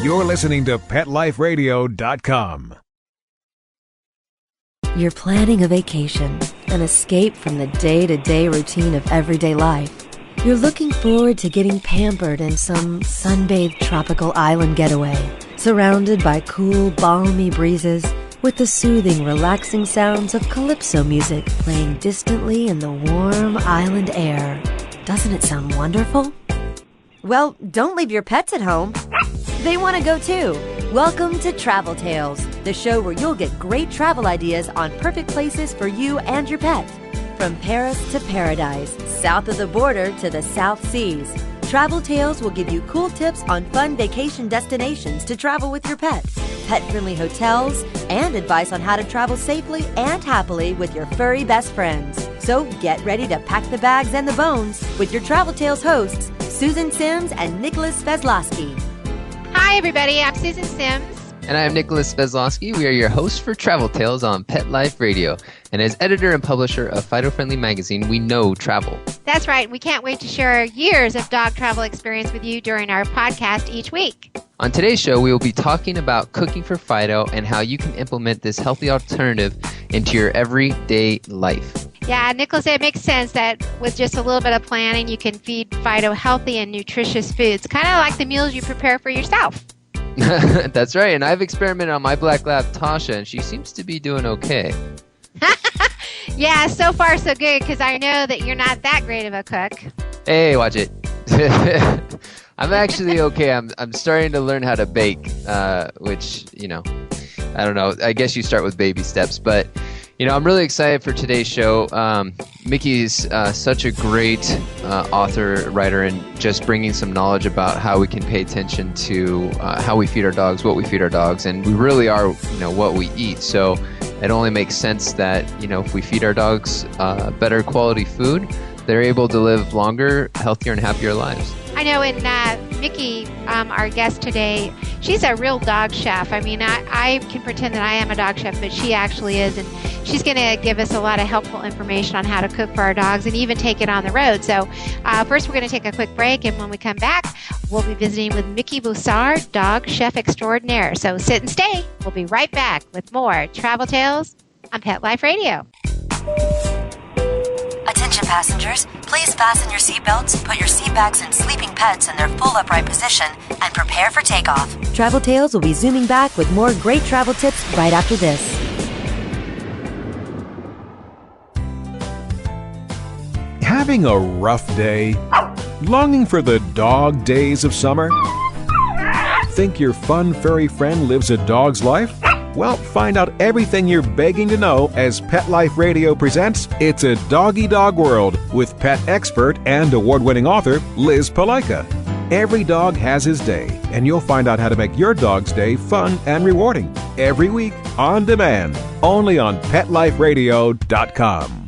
You're listening to PetLifeRadio.com. You're planning a vacation, an escape from the day-to-day routine of everyday life. You're looking forward to getting pampered in some sun-bathed tropical island getaway, surrounded by cool, balmy breezes with the soothing, relaxing sounds of calypso music playing distantly in the warm island air. Doesn't it sound wonderful? Well, don't leave your pets at home. They want to go too. Welcome to Travel Tales, the show where you'll get great travel ideas on perfect places for you and your pet. From Paris to paradise, south of the border to the South Seas, Travel Tales will give you cool tips on fun vacation destinations to travel with your pet, pet-friendly hotels, and advice on how to travel safely and happily with your furry best friends. So get ready to pack the bags and the bones with your Travel Tales hosts, Susan Sims and Nicholas Vezlowski. Hi, everybody. I'm Susan Sims. And I'm Nicholas Vezlowski. We are your hosts for Travel Tales on Pet Life Radio. And as editor and publisher of Fido Friendly Magazine, we know travel. That's right. We can't wait to share our years of dog travel experience with you during our podcast each week. On today's show, we will be talking about cooking for Fido and how you can implement this healthy alternative into your everyday life. Yeah, Nicholas, it makes sense that with just a little bit of planning, you can feed Fido healthy and nutritious foods, kind of like the meals you prepare for yourself. That's right, and I've experimented on my black lab, Tasha, and she seems to be doing okay. Yeah, so far so good, because I know that you're not that great of a cook. Hey, watch it. I'm actually okay. I'm starting to learn how to bake, which, I don't know. I guess you start with baby steps, but... I'm really excited for today's show. Micki is such a great author, writer, and just bringing some knowledge about how we can pay attention to how we feed our dogs, what we feed our dogs, and we really are, what we eat. So it only makes sense that, if we feed our dogs better quality food, they're able to live longer, healthier, and happier lives. I know, and Micki, our guest today, she's a real dog chef. I mean, I can pretend that I am a dog chef, but she actually is, and she's going to give us a lot of helpful information on how to cook for our dogs and even take it on the road. So first we're going to take a quick break, and when we come back, we'll be visiting with Micki Voisard, dog chef extraordinaire. So sit and stay. We'll be right back with more Travel Tales on Pet Life Radio. Attention passengers, please fasten your seatbelts, put your seat backs and sleeping pets in their full upright position, and prepare for takeoff. Travel Tales will be zooming back with more great travel tips right after this. Having a rough day? Longing for the dog days of summer? Think your fun furry friend lives a dog's life? Well, find out everything you're begging to know as Pet Life Radio presents It's a Doggy Dog World with pet expert and award-winning author Liz Palaika. Every dog has his day, and you'll find out how to make your dog's day fun and rewarding. Every week, on demand, only on PetLifeRadio.com.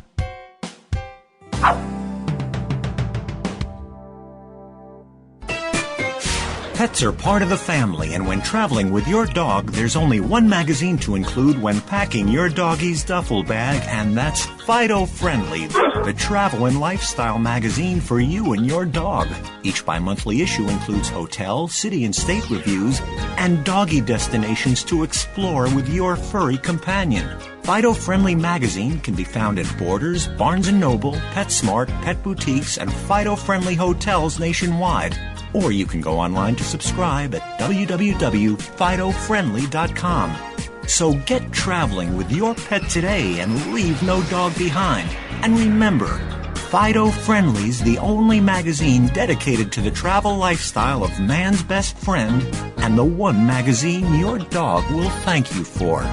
Pets are part of the family, and when traveling with your dog, there's only one magazine to include when packing your doggy's duffel bag, and that's Fido Friendly, the travel and lifestyle magazine for you and your dog. Each bi-monthly issue includes hotel, city, and state reviews, and doggy destinations to explore with your furry companion. Fido Friendly magazine can be found at Borders, Barnes & Noble, PetSmart, Pet Boutiques, and Fido Friendly hotels nationwide. Or you can go online to subscribe at www.fidofriendly.com. So get traveling with your pet today and leave no dog behind. And remember, Fido Friendly's the only magazine dedicated to the travel lifestyle of man's best friend, and the one magazine your dog will thank you for.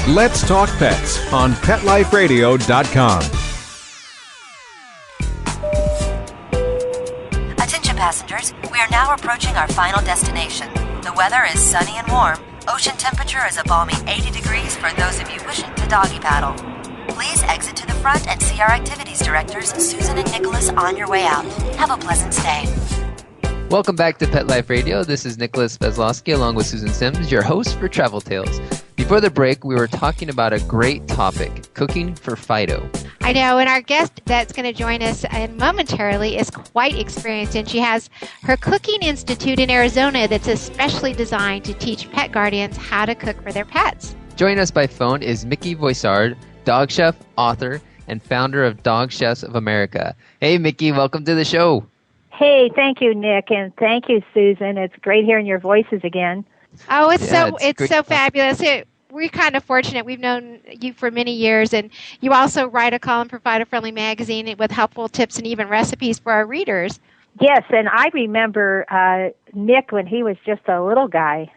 Let's Talk Pets on PetLifeRadio.com. Attention passengers, we are now approaching our final destination. The weather is sunny and warm. Ocean temperature is a balmy 80 degrees for those of you wishing to doggy paddle. Please exit to the front and see our activities directors, Susan and Nicholas, on your way out. Have a pleasant stay. Welcome back to Pet Life Radio. This is Nicholas Vezlowski along with Susan Sims, your host for Travel Tales. Before the break, we were talking about a great topic, cooking for Fido. I know, and our guest that's going to join us momentarily is quite experienced, and she has her cooking institute in Arizona that's especially designed to teach pet guardians how to cook for their pets. Joining us by phone is Micki Voisard, dog chef, author, and founder of Dog Chefs of America. Hey, Micki, welcome to the show. Hey, thank you, Nick, and thank you, Susan. It's great hearing your voices again. Oh, it's great. so fabulous. We're kind of fortunate. We've known you for many years, and you also write a column for Fido Friendly Magazine with helpful tips and even recipes for our readers. Yes, and I remember Nick when he was just a little guy.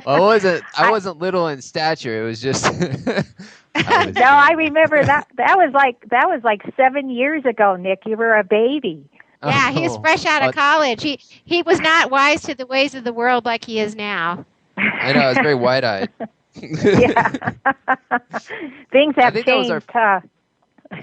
Well, I wasn't little in stature. It was just. I remember that. That was like 7 years ago, Nick. You were a baby. Yeah, he was fresh out of college. He was not wise to the ways of the world like he is now. I know. I was very wide-eyed. Yeah. Things have changed.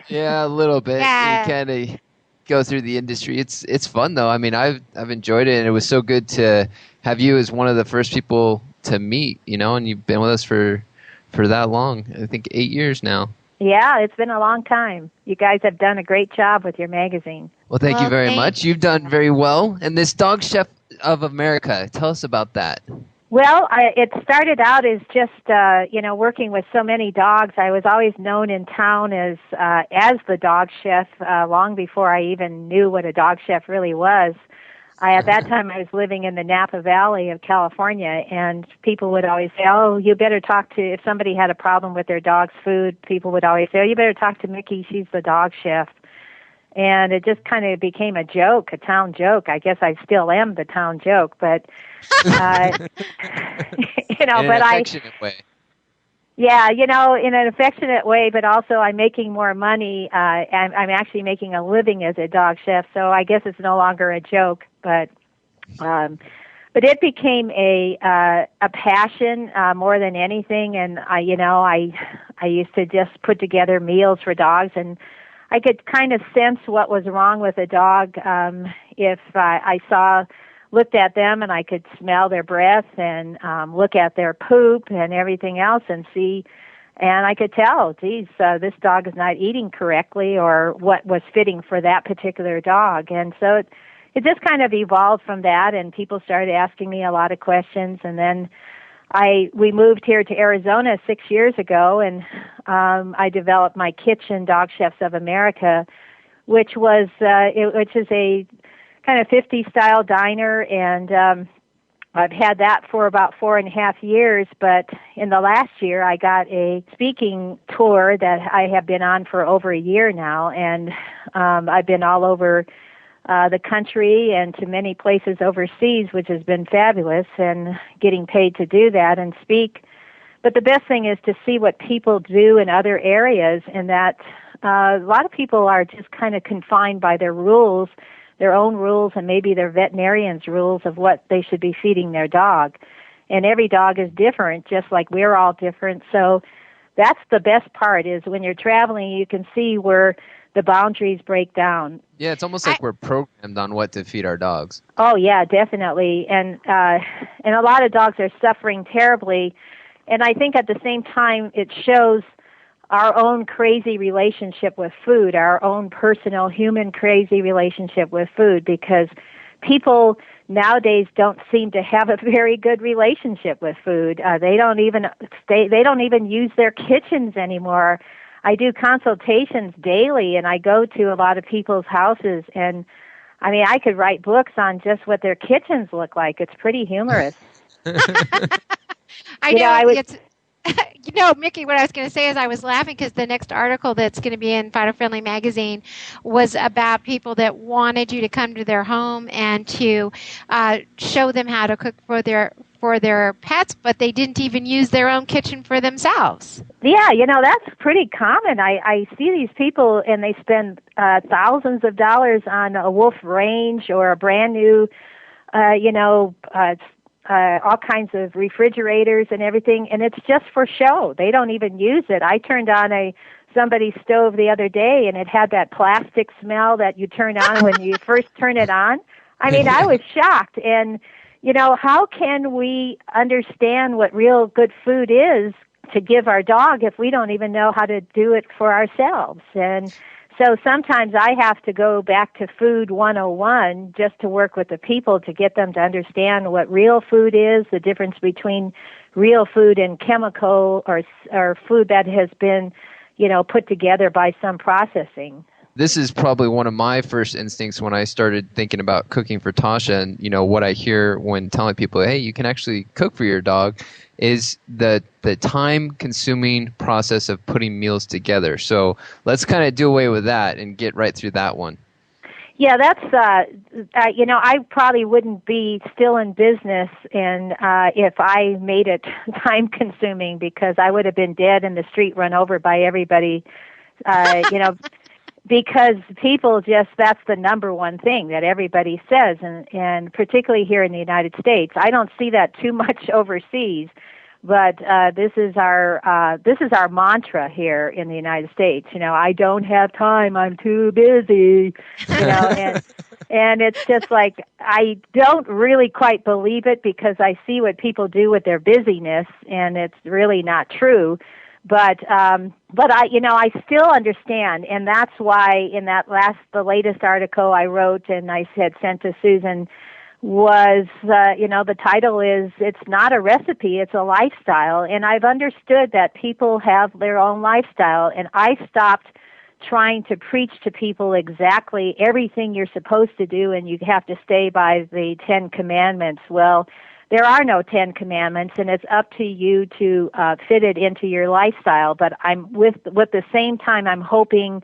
Yeah, a little bit. Yeah. You kind of go through the industry. It's fun though. I mean, I've enjoyed it, and it was so good to have you as one of the first people to meet. And you've been with us for that long. I think 8 years now. Yeah, it's been a long time. You guys have done a great job with your magazine. Well, thank you very much. You've done very well. And this Dog Chef of America, tell us about that. Well, it started out as just, working with so many dogs. I was always known in town as the dog chef long before I even knew what a dog chef really was. At that time, I was living in the Napa Valley of California, and people would always say, oh, you better talk to, if somebody had a problem with their dog's food, people would always say, oh, you better talk to Micki, she's the dog chef. And it just kind of became a joke, a town joke. I guess I still am the town joke, but, in an affectionate way. Yeah, in an affectionate way, but also I'm making more money. I'm actually making a living as a dog chef, so I guess it's no longer a joke. But it became a passion more than anything. And I used to just put together meals for dogs, and I could kind of sense what was wrong with a dog if I looked at them and I could smell their breath and look at their poop and everything else and see, and I could tell, geez, this dog is not eating correctly or what was fitting for that particular dog. And so it just kind of evolved from that, and people started asking me a lot of questions, and then we moved here to Arizona 6 years ago, and I developed my kitchen, Dog Chefs of America, which is a kind of 50s style diner, and I've had that for about 4.5 years, but in the last year I got a speaking tour that I have been on for over a year now, and I've been all over the country and to many places overseas, which has been fabulous, and getting paid to do that and speak. But the best thing is to see what people do in other areas, and that a lot of people are just kind of confined by their rules, their own rules, and maybe their veterinarian's rules of what they should be feeding their dog. And every dog is different, just like we're all different. So that's the best part, is when you're traveling, you can see where the boundaries break down. Yeah, it's almost like we're programmed on what to feed our dogs. Oh, yeah, definitely. And a lot of dogs are suffering terribly. And I think at the same time, it shows our own crazy relationship with food, our own personal human crazy relationship with food, because people nowadays don't seem to have a very good relationship with food. They don't even use their kitchens anymore. I do consultations daily, and I go to a lot of people's houses, and I mean, I could write books on just what their kitchens look like. It's pretty humorous. Micki, what I was going to say is I was laughing because the next article that's going to be in Fido Friendly Magazine was about people that wanted you to come to their home and to show them how to cook for their pets, but they didn't even use their own kitchen for themselves. Yeah, that's pretty common. I see these people, and they spend thousands of dollars on a Wolf range or a brand new, all kinds of refrigerators and everything, and it's just for show. They don't even use it. I turned on somebody's stove the other day, and it had that plastic smell that you turn on when you first turn it on. I mean, I was shocked, and how can we understand what real good food is to give our dog if we don't even know how to do it for ourselves? And so sometimes I have to go back to Food 101 just to work with the people to get them to understand what real food is, the difference between real food and chemical or food that has been, put together by some processing. This is probably one of my first instincts when I started thinking about cooking for Tasha, and what I hear when telling people, hey, you can actually cook for your dog, is the time-consuming process of putting meals together. So let's kind of do away with that and get right through that one. Yeah, that's I probably wouldn't be still in business if I made it time-consuming, because I would have been dead in the street, run over by everybody, because people that's the number one thing that everybody says, and particularly here in the United States. I don't see that too much overseas, but this is our mantra here in the United States. I don't have time, I'm too busy, and it's just like, I don't really quite believe it, because I see what people do with their busyness, and it's really not true. But I still understand, and that's why in the latest article I wrote and I had sent to Susan was, the title is, it's not a recipe, it's a lifestyle. And I've understood that people have their own lifestyle, and I stopped trying to preach to people exactly everything you're supposed to do and you have to stay by the 10 Commandments. Well, there are no 10 Commandments, and it's up to you to fit it into your lifestyle. But I'm with the same time, I'm hoping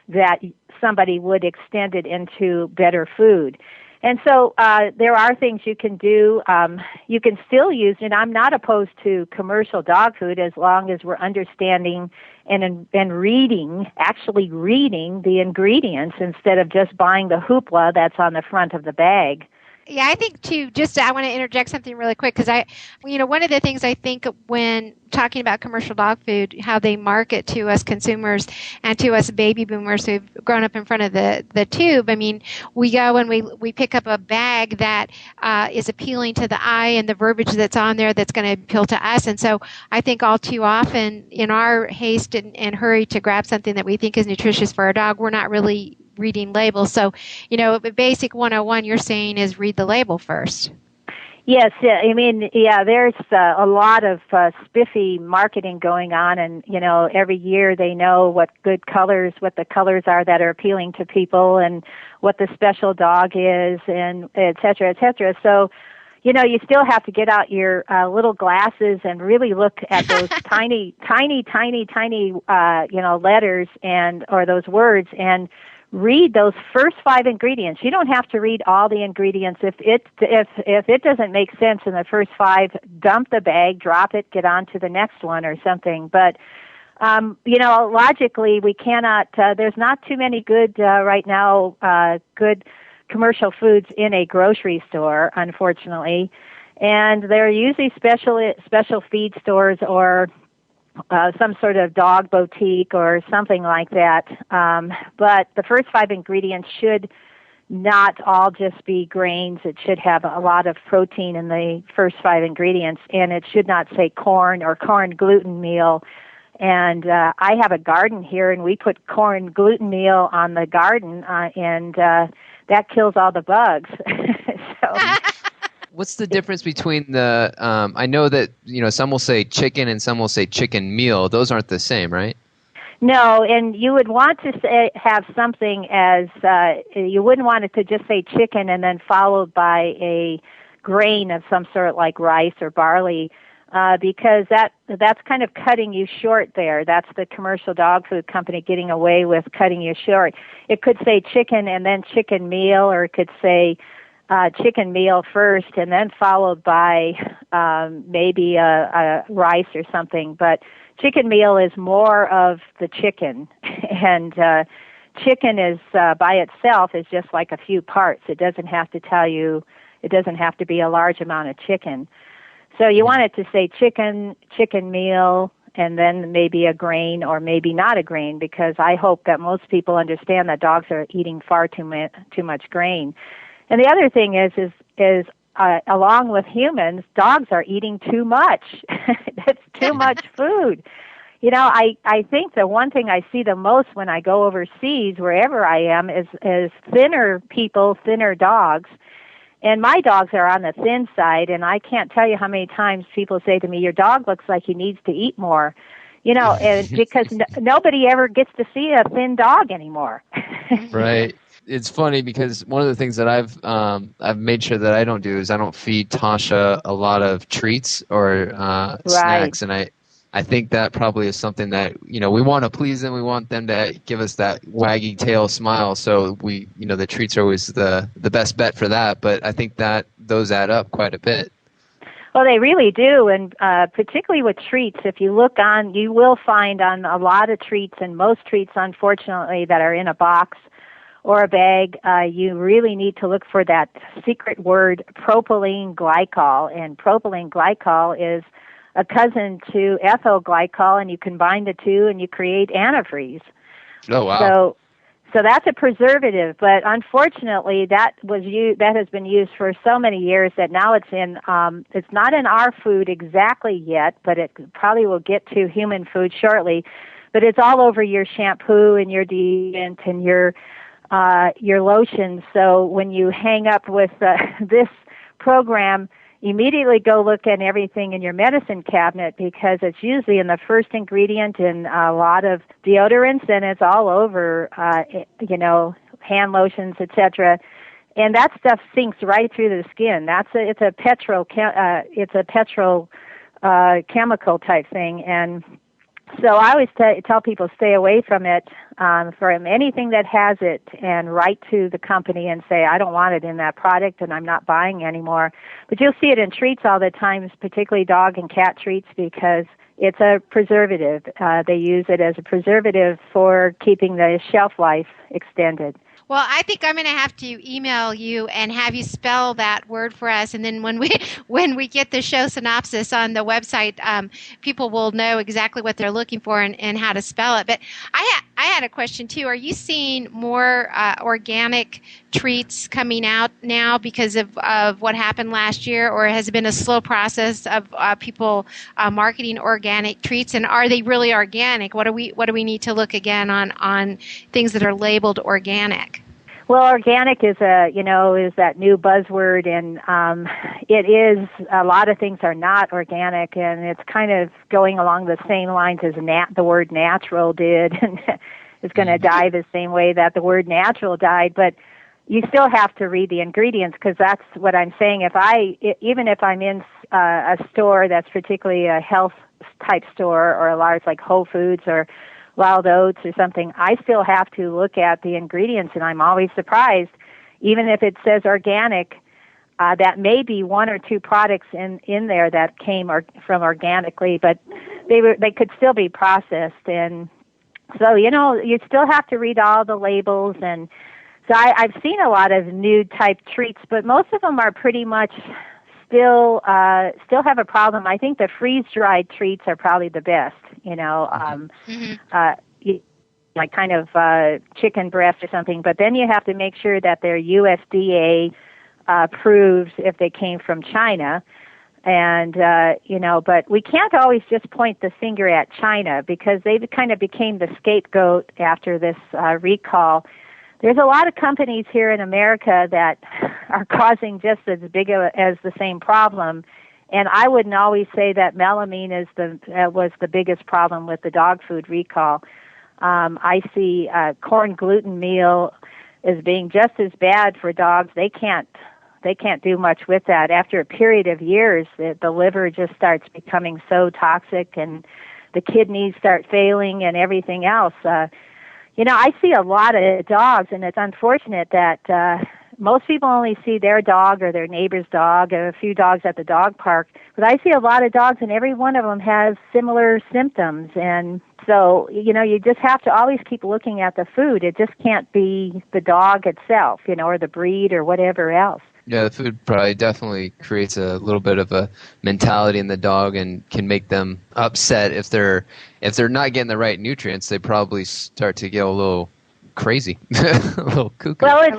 that somebody would extend it into better food. And so there are things you can do. You can still use, and I'm not opposed to commercial dog food as long as we're understanding and actually reading the ingredients instead of just buying the hoopla that's on the front of the bag. Yeah, I think too, I want to interject something really quick, because one of the things I think when talking about commercial dog food, how they market to us consumers and to us baby boomers who've grown up in front of the tube. I mean, we go and we pick up a bag that is appealing to the eye, and the verbiage that's on there that's going to appeal to us. And so I think all too often in our haste and hurry to grab something that we think is nutritious for our dog, we're not really reading labels. So, basic 101 you're saying is read the label first. Yes, there's a lot of spiffy marketing going on, and every year they know what the colors are that are appealing to people, and what the special dog is, and et cetera, et cetera. So, you still have to get out your little glasses and really look at those tiny letters or those words, and read those first 5 ingredients. You don't have to read all the ingredients. If it doesn't make sense in the first 5, dump the bag, drop it, get on to the next one or something. But logically, we cannot. There's not too many good right now. Good commercial foods in a grocery store, unfortunately, and they're usually special feed stores or some sort of dog boutique or something like that. But the first 5 ingredients should not all just be grains. It should have a lot of protein in the first 5 ingredients, and it should not say corn or corn gluten meal. And I have a garden here, and we put corn gluten meal on the garden, and that kills all the bugs. So. What's the difference between the, I know that, some will say chicken and some will say chicken meal. Those aren't the same, right? No, and you would want to have something you wouldn't want it to just say chicken and then followed by a grain of some sort like rice or barley, because that's kind of cutting you short there. That's the commercial dog food company getting away with cutting you short. It could say chicken and then chicken meal, or it could say chicken meal first and then followed by maybe a rice or something. But chicken meal is more of the chicken, and chicken is by itself is just like a few parts. It doesn't have to tell you. It doesn't have to be a large amount of chicken. So you want it to say chicken meal, and then maybe a grain or maybe not a grain, because I hope that most people understand that dogs are eating far too much grain. And the other thing is along with humans, dogs are eating too much. That's too much food. You know, I think the one thing I see the most when I go overseas, wherever I am, is thinner people, thinner dogs. And my dogs are on the thin side, and I can't tell you how many times people say to me, your dog looks like he needs to eat more. You know, and because nobody ever gets to see a thin dog anymore. Right. It's funny because one of the things that I've made sure that I don't do is I don't feed Tasha a lot of treats or snacks, and I think that probably is something that, you know, we want to please them. We want them to give us that waggy tail smile. So we, you know, the treats are always the best bet for that. But I think that those add up quite a bit. Well, they really do, and particularly with treats, if you look on, you will find on a lot of treats, and most treats, unfortunately, that are in a box or a bag, you really need to look for that secret word, propylene glycol. And propylene glycol is a cousin to ethyl glycol, and you combine the two and you create antifreeze. Oh, wow. So that's a preservative, but unfortunately that has been used for so many years that now it's not in our food exactly yet, but it probably will get to human food shortly. But it's all over your shampoo and your deodorant and your lotion. So when you hang up with this program, immediately go look at everything in your medicine cabinet, because it's usually in the first ingredient in a lot of deodorants, and it's all over, you know, hand lotions, etc. And that stuff sinks right through the skin. It's a chemical type thing, and so I always tell people stay away from it, from anything that has it, and write to the company and say, I don't want it in that product and I'm not buying anymore. But you'll see it in treats all the time, particularly dog and cat treats, because it's a preservative. They use it as a preservative for keeping the shelf life extended. Well, I think I'm going to have to email you and have you spell that word for us, and then when we get the show synopsis on the website, people will know exactly what they're looking for and how to spell it. But I had a question too. Are you seeing more organic treats coming out now because of what happened last year, or has it been a slow process of people marketing organic treats? And are they really organic? What do we need to look again on things that are labeled organic? Well, organic is that new buzzword, and it is, a lot of things are not organic, and it's kind of going along the same lines as the word natural did, and it's going to die the same way that the word natural died. But you still have to read the ingredients, because that's what I'm saying. Even if I'm in a store that's particularly a health type store, or a large like Whole Foods or Wild Oats or something, I still have to look at the ingredients, and I'm always surprised, even if it says organic, that may be one or two products in there that came from organically, but they could still be processed. And so, you know, you still have to read all the labels. And so I've seen a lot of new type treats, but most of them are pretty much still have a problem. I think the freeze-dried treats are probably the best, you know, like kind of chicken breast or something. But then you have to make sure that they're USDA approved if they came from China. And, you know, but we can't always just point the finger at China, because they kind of became the scapegoat after this recall. There's a lot of companies here in America that are causing just as big as the same problem, and I wouldn't always say that melamine was the biggest problem with the dog food recall. I see corn gluten meal as being just as bad for dogs. They can't do much with that. After a period of years, the liver just starts becoming so toxic, and the kidneys start failing and everything else. You know, I see a lot of dogs, and it's unfortunate that most people only see their dog or their neighbor's dog, or a few dogs at the dog park. But I see a lot of dogs, and every one of them has similar symptoms. And so, you know, you just have to always keep looking at the food. It just can't be the dog itself, you know, or the breed or whatever else. Yeah, the food probably definitely creates a little bit of a mentality in the dog and can make them upset if they're not getting the right nutrients. They probably start to get a little crazy. A little cuckoo. Well, it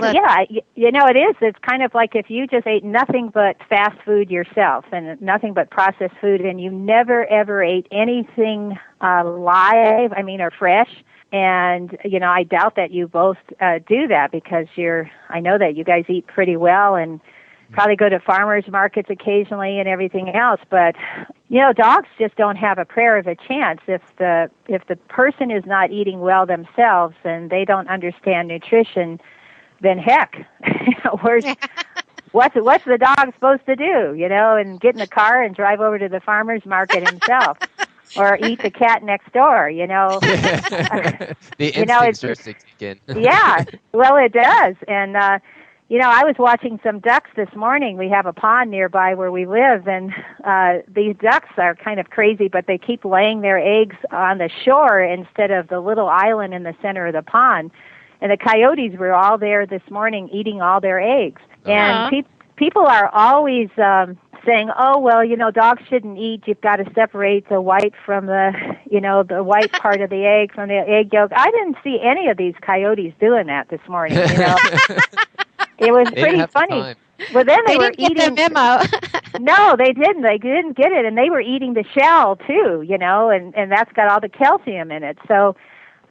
is. It's kind of like if you just ate nothing but fast food yourself and nothing but processed food, and you never, ever ate anything live, or fresh. And, I doubt that you both do that because I know that you guys eat pretty well and probably go to farmers markets occasionally and everything else. But, dogs just don't have a prayer of a chance. If the person is not eating well themselves and they don't understand nutrition, then heck, what's the dog supposed to do, and get in the car and drive over to the farmer's market himself? Or eat the cat next door, The instincts are sticking in. Yeah, well, it does. And, I was watching some ducks this morning. We have a pond nearby where we live, and these ducks are kind of crazy, but they keep laying their eggs on the shore instead of the little island in the center of the pond. And the coyotes were all there this morning eating all their eggs. And people are always saying, oh, well, dogs shouldn't eat. You've got to separate the white from the white part of the egg from the egg yolk. I didn't see any of these coyotes doing that this morning, It was pretty funny. Well, then they were didn't eating get the memo. No, they didn't. They didn't get it, and they were eating the shell too, and that's got all the calcium in it. So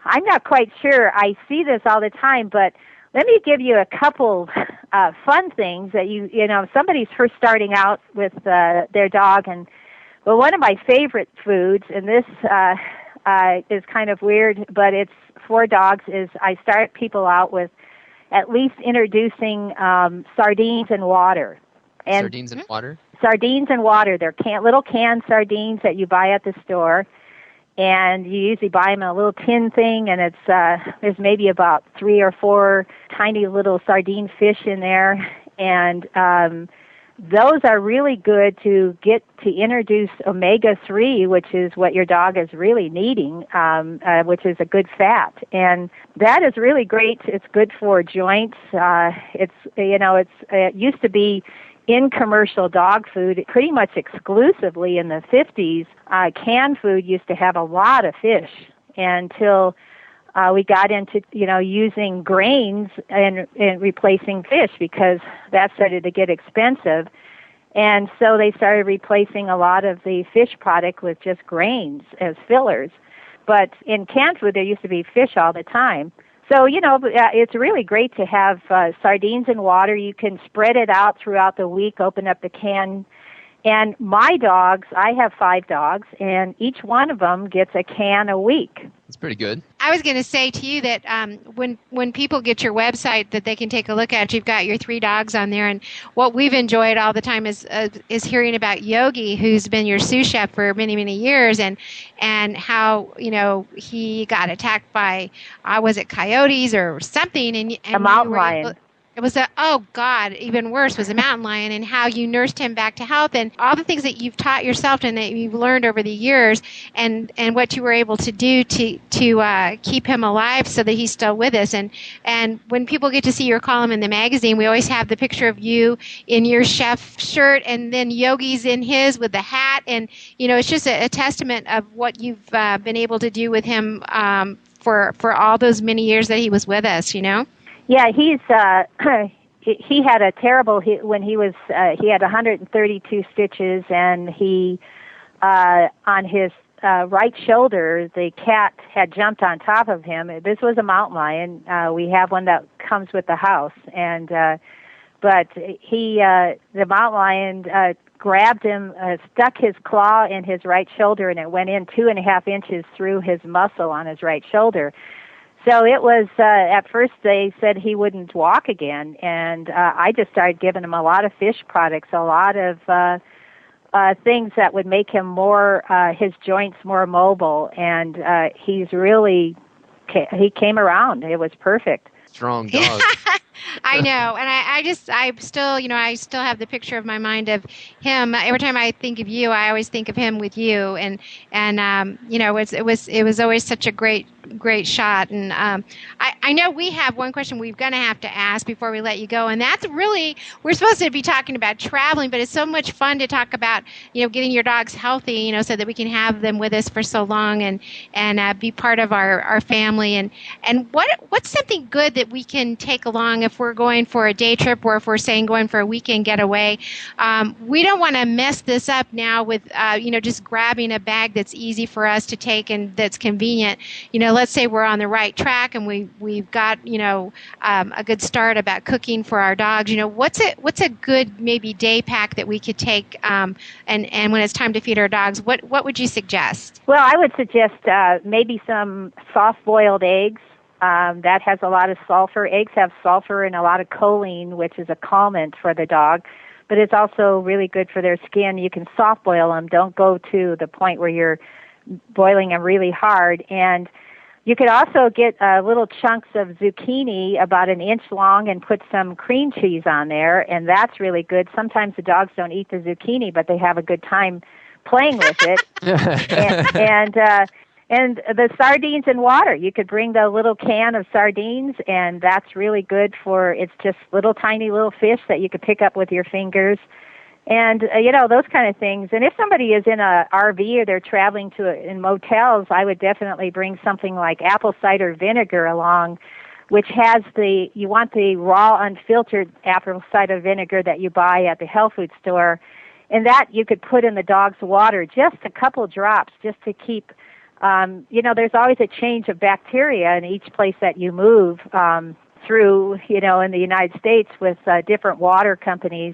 I'm not quite sure. I see this all the time, but let me give you a couple fun things that if somebody's first starting out with their dog. And well, one of my favorite foods, and this is kind of weird, but it's for dogs, is I start people out with at least introducing sardines and water. And sardines and water? Sardines and water. They're little canned sardines that you buy at the store. And you usually buy them in a little tin thing, and it's there's maybe about 3 or 4 tiny little sardine fish in there. And those are really good to get to introduce omega-3, which is what your dog is really needing, which is a good fat. And that is really great. It's good for joints. It used to be in commercial dog food, pretty much exclusively in the 50s, canned food used to have a lot of fish until we got into, using grains and replacing fish because that started to get expensive. And so they started replacing a lot of the fish product with just grains as fillers. But in canned food, there used to be fish all the time. So, it's really great to have sardines and water. You can spread it out throughout the week, open up the can. And my dogs, I have 5 dogs, and each one of them gets a can a week. That's pretty good. I was going to say to you that when people get your website that they can take a look at, you've got your 3 dogs on there. And what we've enjoyed all the time is hearing about Yogi, who's been your sous chef for many, many years, and how, he got attacked by, was it coyotes or something? And a mountain lion. It was even worse, was a mountain lion, and how you nursed him back to health, and all the things that you've taught yourself and that you've learned over the years, and what you were able to do to keep him alive so that he's still with us. And when people get to see your column in the magazine, we always have the picture of you in your chef shirt, and then Yogi's in his with the hat, and it's just a testament of what you've been able to do with him for all those many years that he was with us. Yeah, he's he had a terrible when he was he had 132 stitches, and he on his right shoulder the cat had jumped on top of him. This was a mountain lion. We have one that comes with the house, and but the mountain lion grabbed him, stuck his claw in his right shoulder, and it went in 2.5 inches through his muscle on his right shoulder. So it was, at first they said he wouldn't walk again, and I just started giving him a lot of fish products, a lot of things that would make him his joints more mobile, and he came around. It was perfect. Strong dog. I know, and I still, I still have the picture of my mind of him. Every time I think of you, I always think of him with you, and it was always such a great shot. And I know we have one question we're going to have to ask before we let you go, and that's really, we're supposed to be talking about traveling, but it's so much fun to talk about, getting your dogs healthy, so that we can have them with us for so long and be part of our family. And what's something good that we can take along if we're going for a day trip, or if we're saying going for a weekend getaway? We don't want to mess this up now with just grabbing a bag that's easy for us to take and that's convenient. Let's say we're on the right track and we've got a good start about cooking for our dogs. What's a good maybe day pack that we could take and when it's time to feed our dogs, what would you suggest? Well, I would suggest maybe some soft-boiled eggs. That has a lot of sulfur. Eggs have sulfur and a lot of choline, which is a calmant for the dog, but it's also really good for their skin. You can soft boil them. Don't go to the point where you're boiling them really hard. And you could also get little chunks of zucchini about an inch long and put some cream cheese on there, and that's really good. Sometimes the dogs don't eat the zucchini, but they have a good time playing with it. And the sardines and water. You could bring the little can of sardines, and that's really good for, it's just little tiny little fish that you could pick up with your fingers. And, those kind of things. And if somebody is in a RV or they're traveling in motels, I would definitely bring something like apple cider vinegar along, which has you want the raw, unfiltered apple cider vinegar that you buy at the health food store. And that you could put in the dog's water, just a couple drops, just to keep, there's always a change of bacteria in each place that you move through, in the United States with different water companies.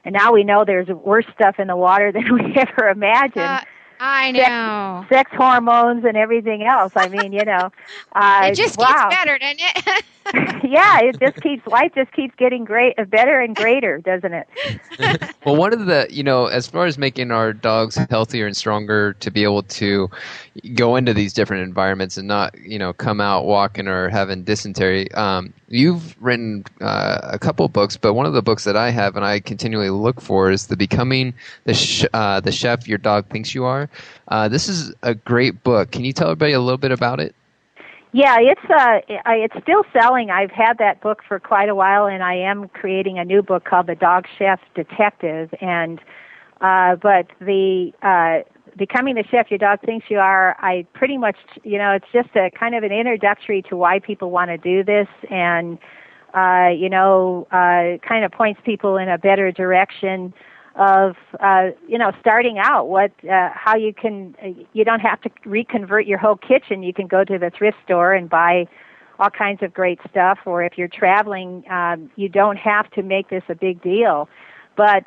And now we know there's worse stuff in the water than we ever imagined. I know. Sex hormones and everything else. I mean, it just gets better, doesn't it? Yeah, life just keeps getting better and greater, doesn't it? Well, one of the, as far as making our dogs healthier and stronger to be able to go into these different environments and not, come out walking or having dysentery, you've written a couple books, but one of the books that I have and I continually look for is the Becoming the Chef Your Dog Thinks You Are. This is a great book. Can you tell everybody a little bit about it? Yeah, it's still selling. I've had that book for quite a while, and I am creating a new book called The Dog Chef Detective. And but the Becoming the Chef Your Dog Thinks You Are, I pretty much, it's just a kind of an introductory to why people want to do this, and kind of points people in a better direction of starting out how you don't have to reconvert your whole kitchen. You can go to the thrift store and buy all kinds of great stuff, or if you're traveling, you don't have to make this a big deal. But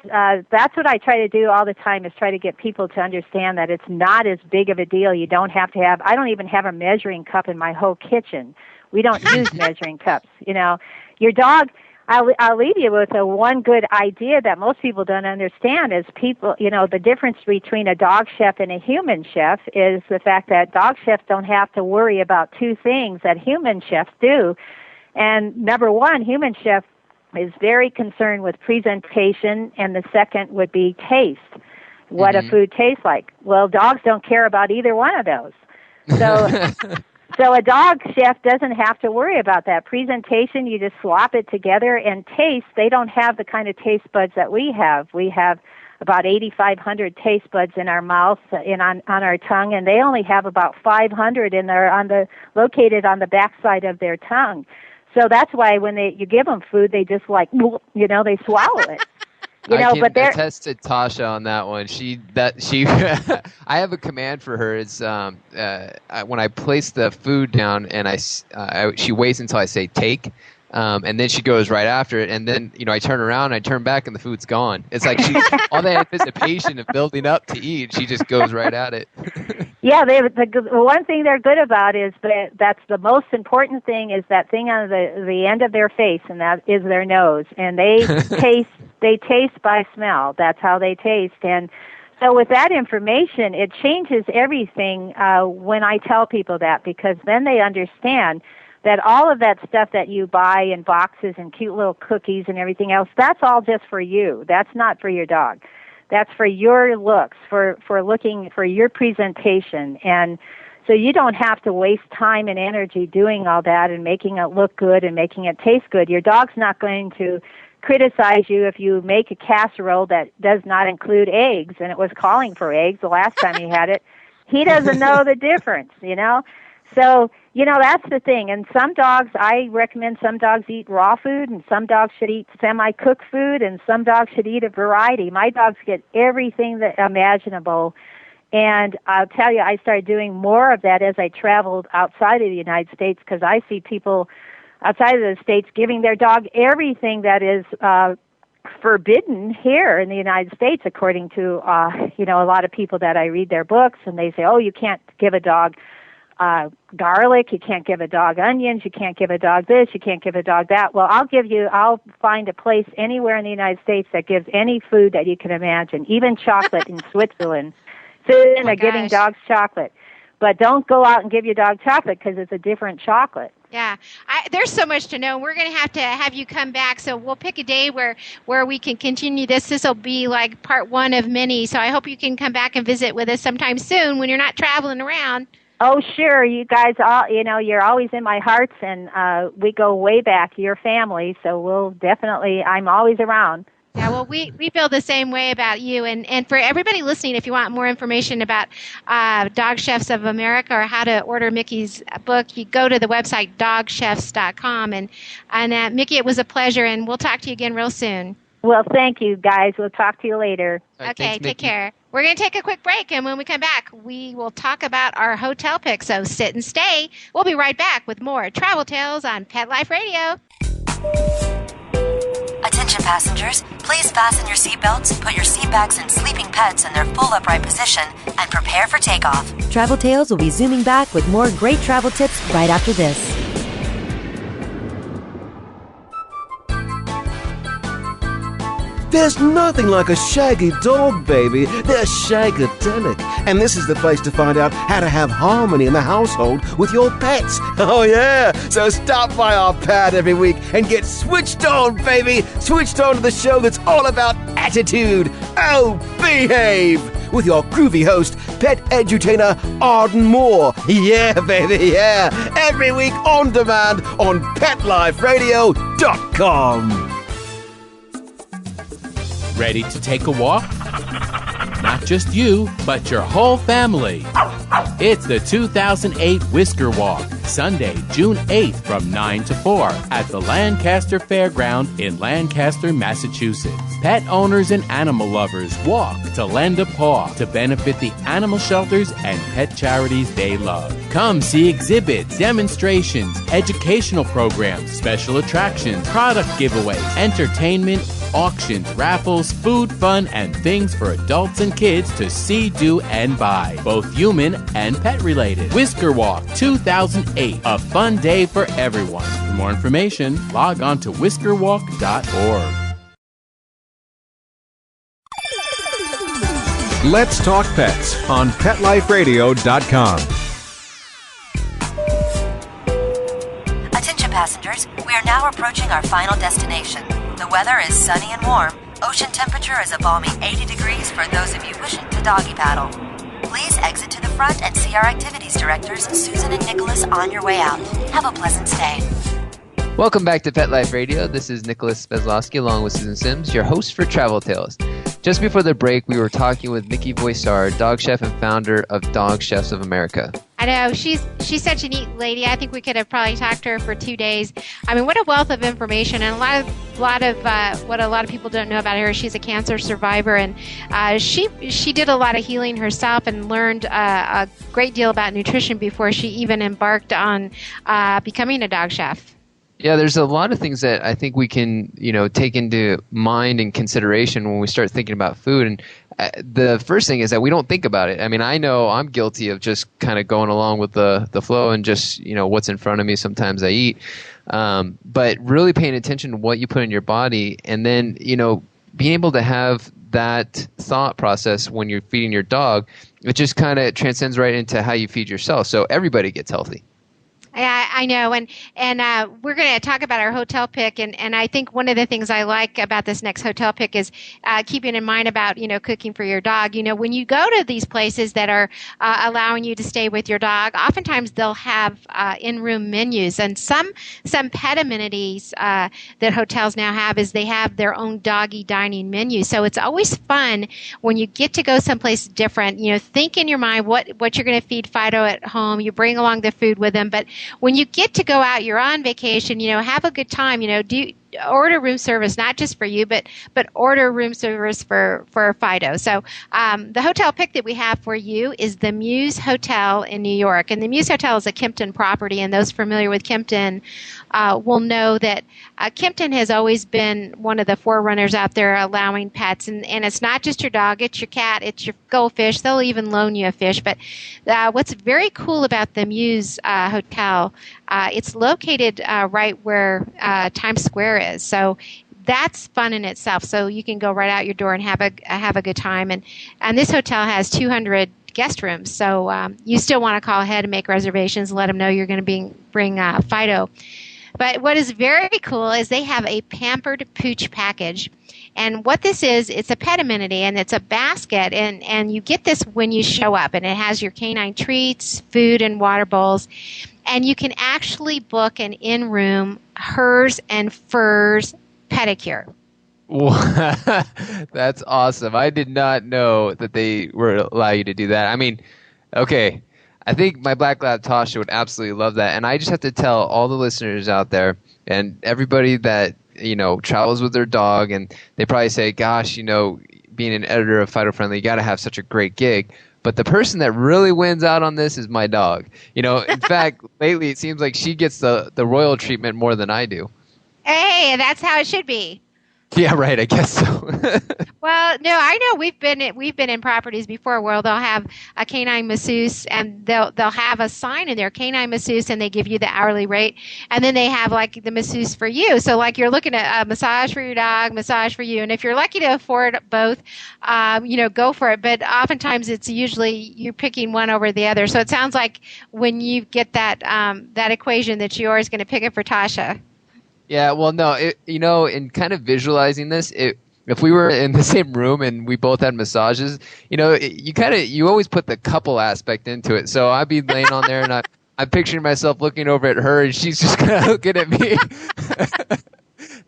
that's what I try to do all the time, is try to get people to understand that it's not as big of a deal. You don't have to I don't even have a measuring cup in my whole kitchen. We don't use measuring cups. Your dog, I'll leave you with one good idea that most people don't understand is the difference between a dog chef and a human chef is the fact that dog chefs don't have to worry about two things that human chefs do. And number one, human chef is very concerned with presentation, and the second would be taste, what a food tastes like. Well, dogs don't care about either one of those. So a dog chef doesn't have to worry about that. Presentation, you just slop it together, and taste, they don't have the kind of taste buds that we have. We have about 8,500 taste buds in our mouth and on our tongue, and they only have about 500 located on the backside of their tongue. So that's why when you give them food, they just they swallow it. I can attest to Tasha on that one. I have a command for her. It's when I place the food down and she waits until I say take, and then she goes right after it. And then I turn around, I turn back, and the food's gone. It's like all the anticipation of building up to eat, she just goes right at it. Yeah, the one thing they're good about is that's the most important thing is that thing on the end of their face, and that is their nose. And they taste by smell. That's how they taste. And so with that information, it changes everything when I tell people that, because then they understand that all of that stuff that you buy in boxes and cute little cookies and everything else, that's all just for you. That's not for your dog. That's for your looks, for looking for your presentation. And so you don't have to waste time and energy doing all that and making it look good and making it taste good. Your dog's not going to criticize you if you make a casserole that does not include eggs, and it was calling for eggs the last time he had it. He doesn't know the difference, you know? So, you know, that's the thing. And some dogs, I recommend some dogs eat raw food, and some dogs should eat semi-cooked food, and some dogs should eat a variety. My dogs get everything that imaginable. And I'll tell you, I started doing more of that as I traveled outside of the United States, because I see people outside of the States giving their dog everything that is forbidden here in the United States, according to, you know, a lot of people that I read their books, and they say, oh, you can't give a dog garlic, you can't give a dog onions, you can't give a dog this, you can't give a dog that. Well, I'll find a place anywhere in the United States that gives any food that you can imagine, even chocolate in Switzerland. Are giving dogs chocolate. But don't go out and give your dog chocolate, because it's a different chocolate. Yeah, there's so much to know. We're going to have you come back, so we'll pick a day where we can continue this. This will be like part one of many, so I hope you can come back and visit with us sometime soon when you're not traveling around. Oh, sure. You guys, all, you know, you're always in my hearts, and we go way back, your family, so we'll definitely, I'm always around. Yeah, well, we feel the same way about you. And for everybody listening, if you want more information about Dog Chefs of America or how to order Micki's book, you go to the website dogchefs.com. And Micki, it was a pleasure, and we'll talk to you again real soon. Well, thank you, guys. We'll talk to you later. Right, okay, thanks, take Micki. care. We're going to take a quick break, and when we come back, we will talk about our hotel pick. So sit and stay. We'll be right back with more Travel Tales on Pet Life Radio. Attention passengers, please fasten your seatbelts, put your seat backs and sleeping pets in their full upright position, and prepare for takeoff. Travel Tales will be zooming back with more great travel tips right after this. There's nothing like a shaggy dog, baby. They're shagadelic. And this is the place to find out how to have harmony in the household with your pets. Oh, yeah. So stop by our pad every week and get switched on, baby. Switched on to the show that's all about attitude. Oh, behave. With your groovy host, pet edutainer Arden Moore. Yeah, baby, yeah. Every week on demand on PetLifeRadio.com. Ready to take a walk? Not just you, but your whole family. It's the 2008 Whisker Walk, Sunday, June 8th from 9 to 4 at the Lancaster Fairground in Lancaster, Massachusetts. Pet owners and animal lovers walk to lend a paw to benefit the animal shelters and pet charities they love. Come see exhibits, demonstrations, educational programs, special attractions, product giveaways, entertainment, auctions, raffles, food, fun, and things for adults and kids to see, do, and buy, both human and pet related. Whisker Walk 2008, a fun day for everyone. For more information, log on to whiskerwalk.org. Let's Talk Pets on PetLifeRadio.com. Attention passengers, we are now approaching our final destination. The weather is sunny and warm. Ocean temperature is a balmy 80 degrees for those of you wishing to doggy paddle. Please exit to the front and see our activities directors, Susan and Nicholas, on your way out. Have a pleasant stay. Welcome back to Pet Life Radio. This is Nicholas Bezlowski along with Susan Sims, your host for Travel Tales. Just before the break, we were talking with Micki Voisard, dog chef and founder of Dog Chefs of America. I know, she's such a neat lady. I think we could have probably talked to her for 2 days. I mean, what a wealth of information, and a lot of what a lot of people don't know about her. She's a cancer survivor, and she did a lot of healing herself and learned a great deal about nutrition before she even embarked on becoming a dog chef. Yeah, there's a lot of things that I think we can, take into mind and consideration when we start thinking about food. And the first thing is that we don't think about it. I mean, I know I'm guilty of just kind of going along with the flow and just, what's in front of me. Sometimes I eat. But really paying attention to what you put in your body, and then, being able to have that thought process when you're feeding your dog, it just kind of transcends right into how you feed yourself. So everybody gets healthy. I know, and we're going to talk about our hotel pick, and I think one of the things I like about this next hotel pick is keeping in mind about cooking for your dog. When you go to these places that are allowing you to stay with your dog, oftentimes they'll have in-room menus, and some pet amenities that hotels now have is they have their own doggy dining menu. So it's always fun when you get to go someplace different. Think in your mind what you're going to feed Fido at home. You bring along the food with them, but when you get to go out, you're on vacation, have a good time, order room service, not just for you, but order room service for Fido. So the hotel pick that we have for you is the Muse Hotel in New York. And the Muse Hotel is a Kimpton property, and those familiar with Kimpton will know that Kimpton has always been one of the forerunners out there allowing pets. And it's not just your dog, it's your cat, it's your goldfish. They'll even loan you a fish. But what's very cool about the Muse Hotel, it's located right where Times Square is. So that's fun in itself. So you can go right out your door and have a good time. And this hotel has 200 guest rooms. So you still want to call ahead and make reservations and let them know you're going to bring Fido. But what is very cool is they have a Pampered Pooch package. And what this is, it's a pet amenity, and it's a basket, and you get this when you show up. And it has your canine treats, food, and water bowls. And you can actually book an in-room hers and furs pedicure. That's awesome. I did not know that they were allow you to do that. I mean, okay, I think my Black Lab Tasha would absolutely love that. And I just have to tell all the listeners out there and everybody that, travels with their dog, and they probably say, gosh, being an editor of Fido Friendly, you got to have such a great gig. But the person that really wins out on this is my dog. In fact, lately it seems like she gets the royal treatment more than I do. Hey, that's how it should be. Yeah, right. I guess so. Well, no, I know we've been in properties before where they'll have a canine masseuse, and they'll have a sign in there, canine masseuse, and they give you the hourly rate, and then they have like the masseuse for you. So like you're looking at a massage for your dog, massage for you, and if you're lucky to afford both, go for it. But oftentimes it's usually you're picking one over the other. So it sounds like when you get that equation that you're always going to pick it for Tasha. Yeah, well, no, in kind of visualizing this, if we were in the same room and we both had massages, you always put the couple aspect into it. So I'd be laying on there and I'm picturing myself looking over at her and she's just kind of looking at me.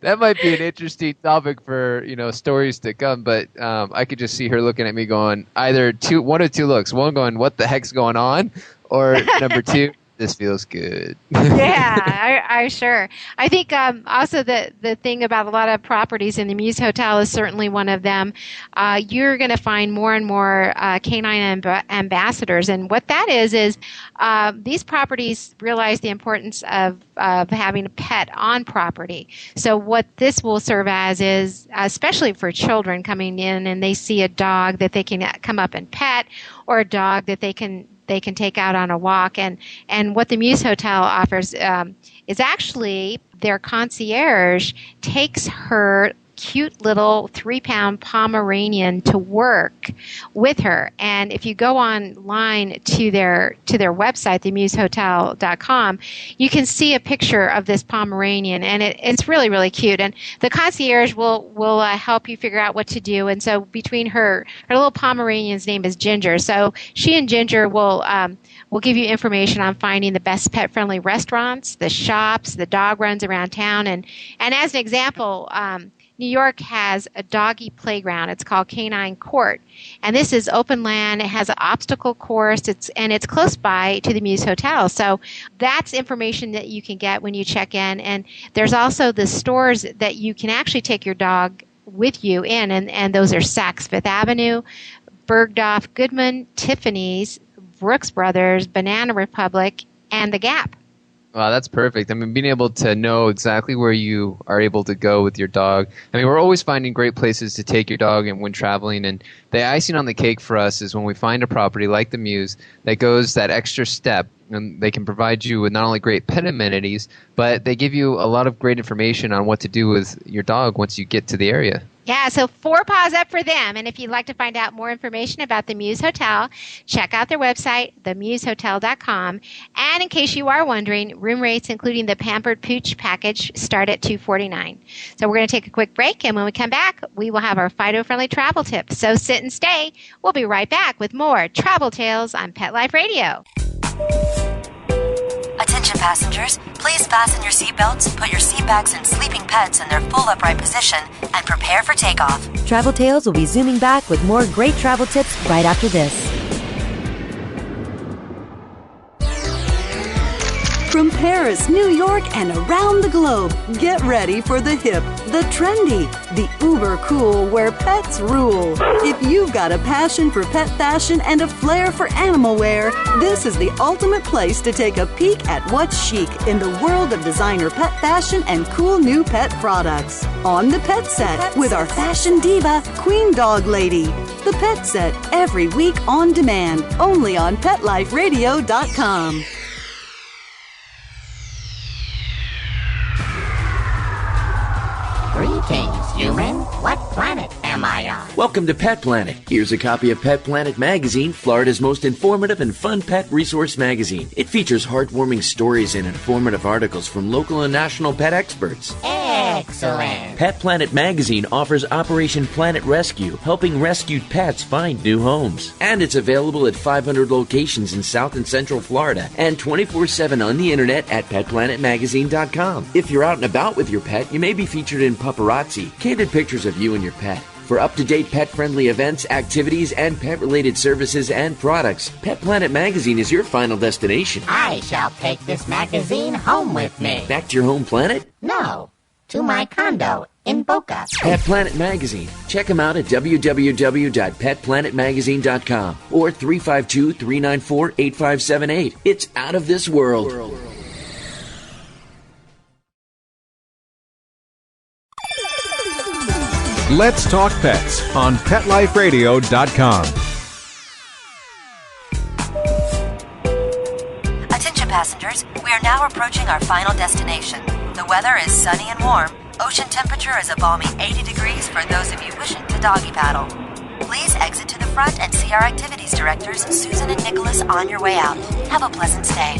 That might be an interesting topic for, stories to come. But I could just see her looking at me going either one of two looks. One going, what the heck's going on? Or number two, this feels good. Yeah, I'm sure. I think also the thing about a lot of properties, in the Muse Hotel is certainly one of them, you're going to find more and more canine ambassadors. And what that is these properties realize the importance of having a pet on property. So what this will serve as is, especially for children coming in and they see a dog that they can come up and pet, or a dog that they can take out on a walk. And what the Muse Hotel offers is actually their concierge takes her cute little 3-pound Pomeranian to work with her. And if you go online to their website, themusehotel.com, you can see a picture of this Pomeranian, and it's really, really cute. And the concierge will help you figure out what to do. And so between her little Pomeranian's name is Ginger. So she and Ginger will give you information on finding the best pet-friendly restaurants, the shops, the dog runs around town. And as an example, New York has a doggy playground. It's called Canine Court. And this is open land. It has an obstacle course. It's close by to the Muse Hotel. So that's information that you can get when you check in. And there's also the stores that you can actually take your dog with you in. And those are Saks Fifth Avenue, Bergdorf Goodman, Tiffany's, Brooks Brothers, Banana Republic, and The Gap. Wow, that's perfect. I mean, being able to know exactly where you are able to go with your dog. I mean, we're always finding great places to take your dog and when traveling. And the icing on the cake for us is when we find a property like the Muse that goes that extra step and they can provide you with not only great pet amenities, but they give you a lot of great information on what to do with your dog once you get to the area. Yeah, so 4 paws up for them. And if you'd like to find out more information about the Muse Hotel, check out their website, themusehotel.com. And in case you are wondering, room rates, including the Pampered Pooch package, start at $249. So we're going to take a quick break, and when we come back, we will have our Fido-friendly travel tips. So sit and stay. We'll be right back with more Travel Tales on Pet Life Radio. Attention passengers, please fasten your seatbelts, put your seat backs and sleeping pets in their full upright position, and prepare for takeoff. Travel Tales will be zooming back with more great travel tips right after this. From Paris, New York, and around the globe, get ready for the hip, the trendy, the uber cool where pets rule. If you've got a passion for pet fashion and a flair for animal wear, this is the ultimate place to take a peek at what's chic in the world of designer pet fashion and cool new pet products. On the Pet Set with our fashion diva, Queen Dog Lady. The Pet Set, every week on demand, only on PetLifeRadio.com. Greetings, human. What planet am I on? Welcome to Pet Planet. Here's a copy of Pet Planet magazine, Florida's most informative and fun pet resource magazine. It features heartwarming stories and informative articles from local and national pet experts. Excellent. Pet Planet magazine offers Operation Planet Rescue, helping rescued pets find new homes. And it's available at 500 locations in South and Central Florida and 24/7 on the internet at petplanetmagazine.com. If you're out and about with your pet, you may be featured in paparazzi, candid pictures of you and your pet. For up-to-date pet-friendly events, activities, and pet-related services and products, Pet Planet magazine is your final destination. I shall take this magazine home with me. Back to your home planet? No, to my condo in Boca. Pet Planet magazine. Check them out at www.petplanetmagazine.com or 352-394-8578. It's out of this world. Let's Talk Pets on PetLifeRadio.com. Attention passengers, we are now approaching our final destination. The weather is sunny and warm. Ocean temperature is a balmy 80 degrees for those of you wishing to doggy paddle. Please exit to the front and see our activities directors, Susan and Nicholas, on your way out. Have a pleasant stay.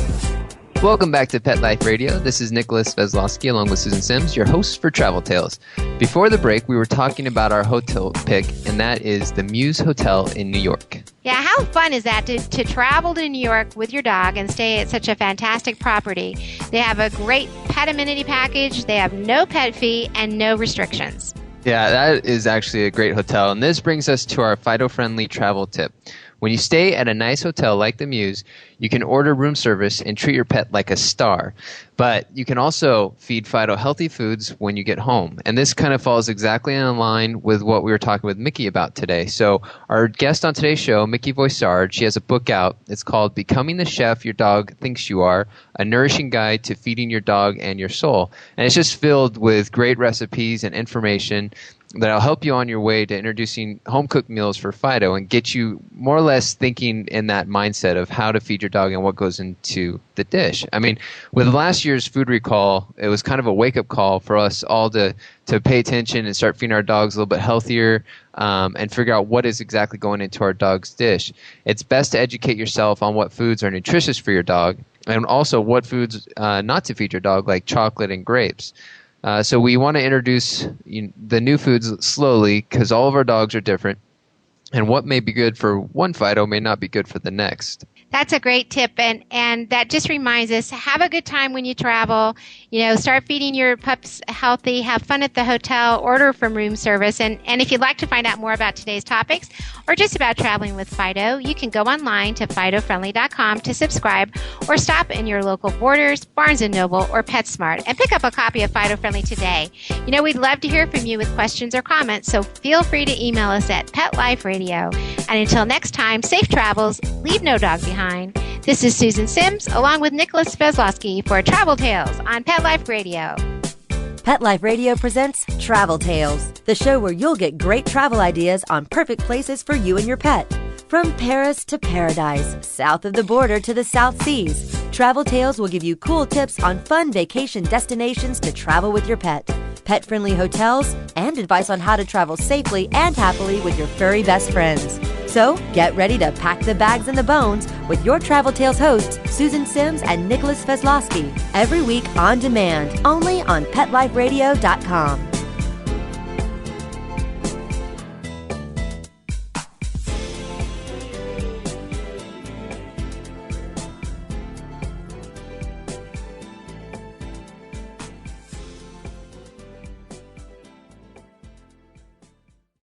Welcome back to Pet Life Radio. This is Nicholas Vezlowski along with Susan Sims, your host for Travel Tales. Before the break, we were talking about our hotel pick, and that is the Muse Hotel in New York. Yeah, how fun is that to travel to New York with your dog and stay at such a fantastic property? They have a great pet amenity package, they have no pet fee, and no restrictions. Yeah, that is actually a great hotel, and this brings us to our Fido-friendly travel tip. When you stay at a nice hotel like the Muse, you can order room service and treat your pet like a star. But you can also feed Fido healthy foods when you get home. And this kind of falls exactly in line with what we were talking with Micki about today. So our guest on today's show, Micki Voisard, she has a book out. It's called Becoming the Chef Your Dog Thinks You Are, A Nourishing Guide to Feeding Your Dog and Your Soul. And it's just filled with great recipes and information that'll help you on your way to introducing home-cooked meals for Fido and get you more or less thinking in that mindset of how to feed your dog and what goes into the dish. I mean, with last year's food recall, it was kind of a wake-up call for us all to pay attention and start feeding our dogs a little bit healthier and figure out what is exactly going into our dog's dish. It's best to educate yourself on what foods are nutritious for your dog and also what foods not to feed your dog, like chocolate and grapes. So we want to introduce the new foods slowly because all of our dogs are different. And what may be good for one Fido may not be good for the next. That's a great tip, and that just reminds us, have a good time when you travel. Start feeding your pups healthy, have fun at the hotel, order from room service, and if you'd like to find out more about today's topics or just about traveling with Fido, you can go online to FidoFriendly.com to subscribe or stop in your local Borders, Barnes & Noble, or PetSmart and pick up a copy of Fido Friendly today. We'd love to hear from you with questions or comments, so feel free to email us at PetLifeRadio. And until next time, safe travels, leave no dog behind. This is Susan Sims, along with Nicholas Vezlowski for Travel Tales on Pet Life Radio. Pet Life Radio presents Travel Tales, the show where you'll get great travel ideas on perfect places for you and your pet. From Paris to paradise, south of the border to the South Seas, Travel Tales will give you cool tips on fun vacation destinations to travel with your pet, pet-friendly hotels, and advice on how to travel safely and happily with your furry best friends. So, get ready to pack the bags and the bones with your Travel Tales hosts, Susan Sims and Nicholas Feslowski, every week on demand, only on PetLifeRadio.com.